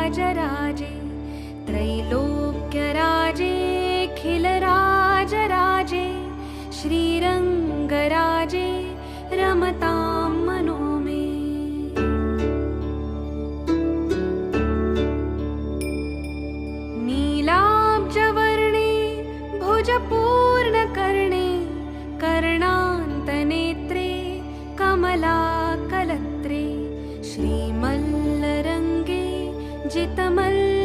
राजराजे त्रैलोक्यराजे खिलराजराजे श्रीरङ्गराजे रमतां मनो मे। नीलाब्जवर्णे भुजपूर्णकर्णे कर्णान्तनेत्रे कमलाकलत्रे श्रीमल्लरङ्गे जितमल्ल